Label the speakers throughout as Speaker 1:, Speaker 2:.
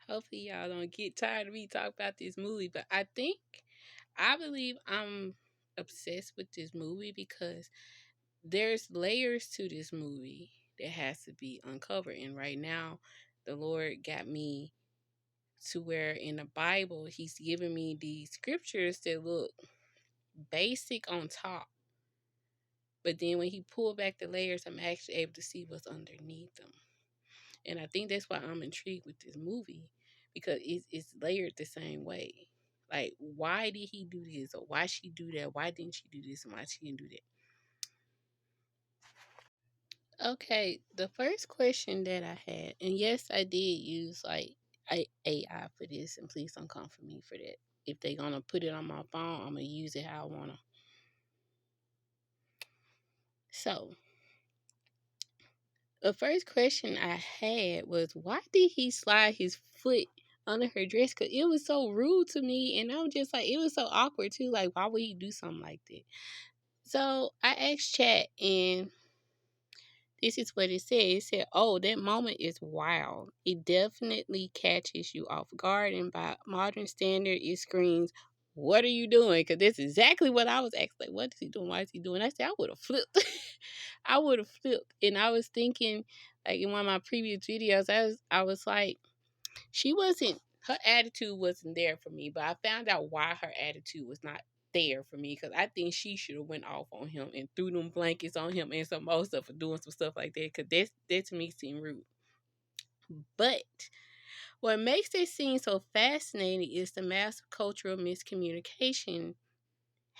Speaker 1: Hopefully y'all don't get tired of me talking about this movie. But I believe I'm obsessed with this movie because there's layers to this movie that has to be uncovered. And right now, the Lord got me to where in the Bible, He's giving me these scriptures that look basic on top. But then when He pulled back the layers, I'm actually able to see what's underneath them. And I think that's why I'm intrigued with this movie because it's layered the same way. Like, why did he do this? Or why she do that? Why didn't she do this? And why she didn't do that? Okay, the first question that I had, and yes, I did use like AI for this, and please don't come for me for that. If they're gonna put it on my phone, I'm gonna use it how I wanna. So, the first question I had was, why did he slide his foot under her dress? Because it was so rude to me, and I'm just like, it was so awkward too. Like, why would he do something like that? So I asked Chat, and this is what it said. It said, "Oh, that moment is wild. It definitely catches you off guard, and by modern standard, it screams, 'What are you doing?'" Because that's exactly what I was asking. Like, what is he doing? Why is he doing? I said, I would have flipped. I would have flipped. And I was thinking, like in one of my previous videos, I was like, she wasn't. Her attitude wasn't there for me, but I found out why her attitude was not there for me because I think she should have went off on him and threw them blankets on him and some more stuff for doing some stuff like that because that to me seemed rude. But what makes this scene so fascinating is the massive cultural miscommunication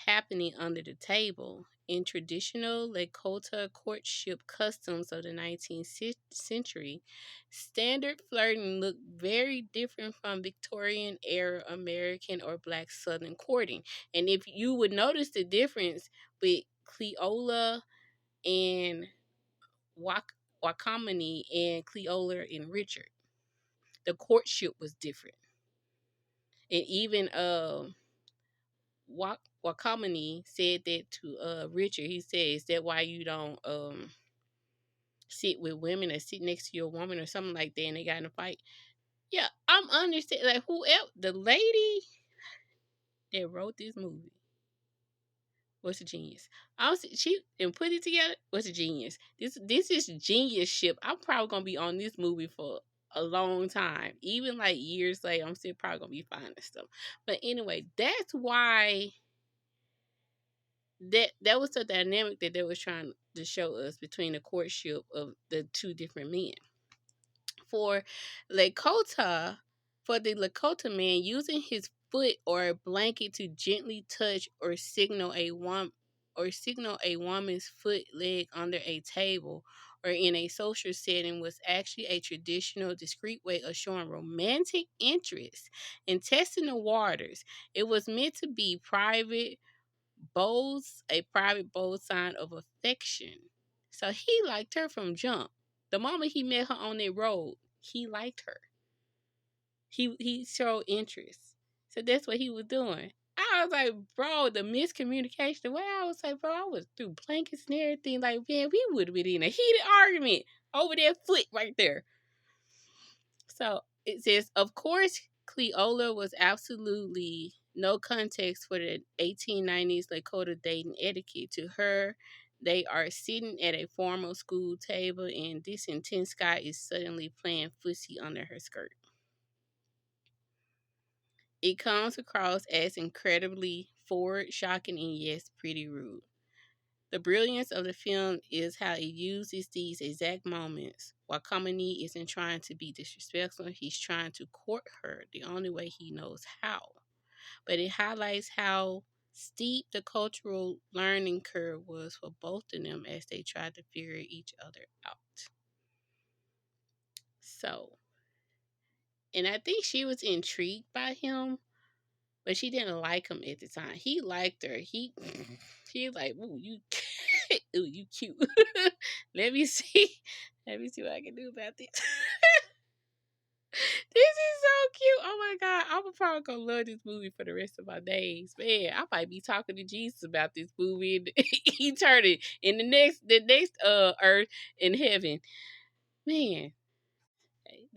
Speaker 1: happening under the table. In traditional Lakota courtship customs of the 19th century, standard flirting looked very different from Victorian era American or Black Southern courting. And if you would notice the difference with Cleola and Wakamani and Cleola and Richard, the courtship was different. And even Wakamani said that to Richard. He said, "Is that why you don't sit with women or sit next to your woman or something like that?" And they got in a fight. Yeah, I'm understanding. Like whoever the lady that wrote this movie was a genius. She and put it together was a genius. This is genius ship. I'm probably gonna be on this movie for a long time. Even like years later, I'm still probably gonna be finding stuff. But anyway, that's why that was the dynamic that they was trying to show us between the courtship of the two different men. For Lakota, for the Lakota man, using his foot or a blanket to gently touch or signal a woman's foot leg under a table or in a social setting was actually a traditional discreet way of showing romantic interest and testing the waters. It was meant to be a private bold sign of affection. So he liked her from jump. The moment he met her on that road, he liked her. He showed interest. So that's what he was doing. I was like, bro, the miscommunication. The way I was like, bro, I was through blankets and everything. Like, man, we would have been in a heated argument over that foot right there. So it says, of course, Cleola was absolutely no context for the 1890s Lakota dating etiquette. To her, they are sitting at a formal school table, and this intense guy is suddenly playing footsie under her skirt. It comes across as incredibly forward, shocking, and yes, pretty rude. The brilliance of the film is how it uses these exact moments. While Kamini isn't trying to be disrespectful, he's trying to court her the only way he knows how. But it highlights how steep the cultural learning curve was for both of them as they tried to figure each other out. So, and I think she was intrigued by him, but she didn't like him at the time. He liked her. He like, ooh, you ooh, you cute. Let me see. Let me see what I can do about this. This is so cute. Oh my god. I'm probably gonna love this movie for the rest of my days. Man, I might be talking to Jesus about this movie in eternity. In the next earth in heaven. Man.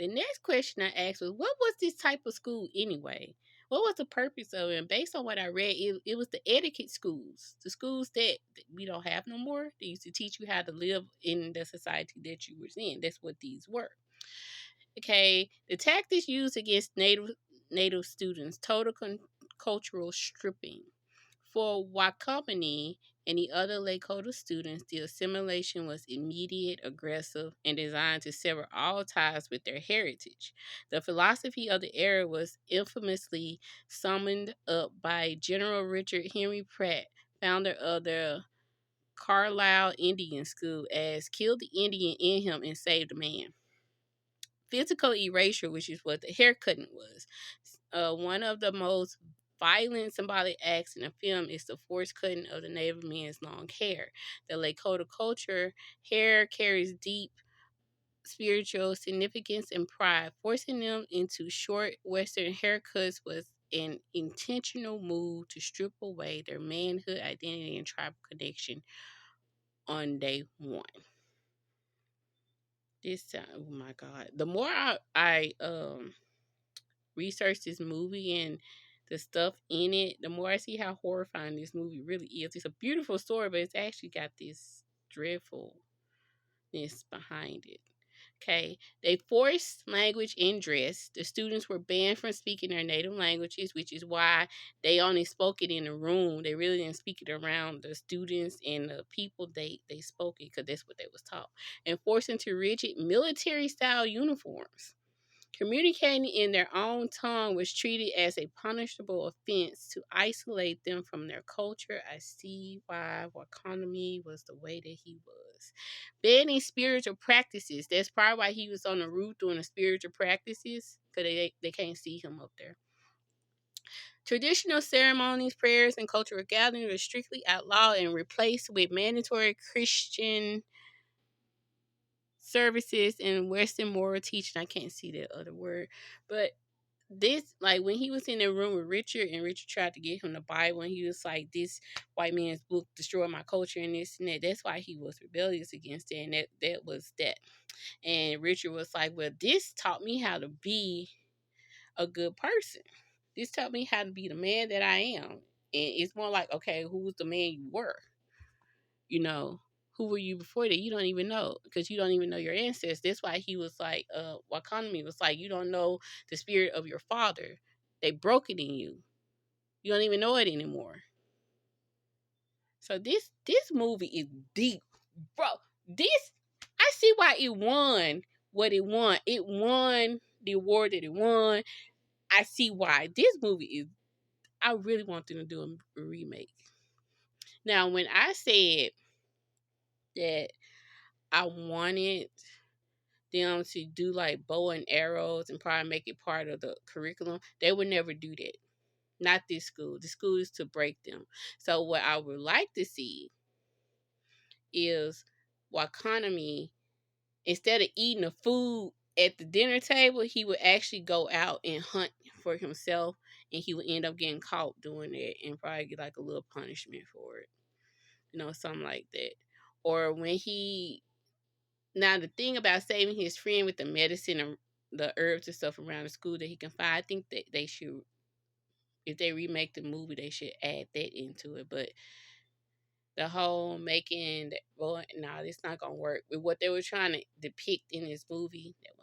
Speaker 1: The next question I asked was, what was this type of school anyway? What was the purpose of it? And based on what I read, it was the etiquette schools, the schools that we don't have no more. They used to teach you how to live in the society that you were in. That's what these were. Okay, the tactics used against native students, cultural stripping. For Wakamani and the other Lakota students, the assimilation was immediate, aggressive, and designed to sever all ties with their heritage. The philosophy of the era was infamously summed up by General Richard Henry Pratt, founder of the Carlisle Indian School, as "kill the Indian in him and save the man." Physical erasure, which is what the haircutting was. One of the most violent symbolic acts in the film is the forced cutting of the Native man's long hair. The Lakota culture, hair carries deep spiritual significance and pride. Forcing them into short Western haircuts was an intentional move to strip away their manhood identity and tribal connection on day one. This time, oh my God! The more I research this movie and the stuff in it, the more I see how horrifying this movie really is. It's a beautiful story, but it's actually got this dreadfulness behind it. Okay, they forced language and dress. The students were banned from speaking their native languages, which is why they only spoke it in the room. They really didn't speak it around the students and the people they spoke it because that's what they was taught. And forced into rigid military style uniforms. Communicating in their own tongue was treated as a punishable offense to isolate them from their culture. I see why Wakanami was the way that he was. Banning spiritual practices. That's probably why he was on the roof doing the spiritual practices, because they can't see him up there. Traditional ceremonies, prayers, and cultural gatherings were strictly outlawed and replaced with mandatory Christian services and Western moral teaching. I can't see that other word, but this, like when he was in the room with Richard and Richard tried to get him the Bible and he was like, this white man's book destroyed my culture and this and that. That's why he was rebellious against it, and that was that. And Richard was like, well, this taught me how to be a good person. This taught me how to be the man that I am. And it's more like, okay, who was the man you were? You know, who were you before that? You don't even know, because you don't even know your ancestors. That's why he was like, Wakanami was like, you don't know the spirit of your father. They broke it in you. You don't even know it anymore. So this movie is deep, bro. This, I see why it won what it won. It won the award that it won. I see why this movie is. I really want them to do a remake. Now, when I said that I wanted them to do like bow and arrows and probably make it part of the curriculum, they would never do that. Not this school. The school is to break them. So what I would like to see is Wakanami, instead of eating the food at the dinner table, he would actually go out and hunt for himself, and he would end up getting caught doing it and probably get like a little punishment for it. Something like that. Or when he, now the thing about saving his friend with the medicine and the herbs and stuff around the school that he can find, I think that they should, if they remake the movie, they should add that into it. But the whole making that, well, no, it's not gonna work with what they were trying to depict in this movie. That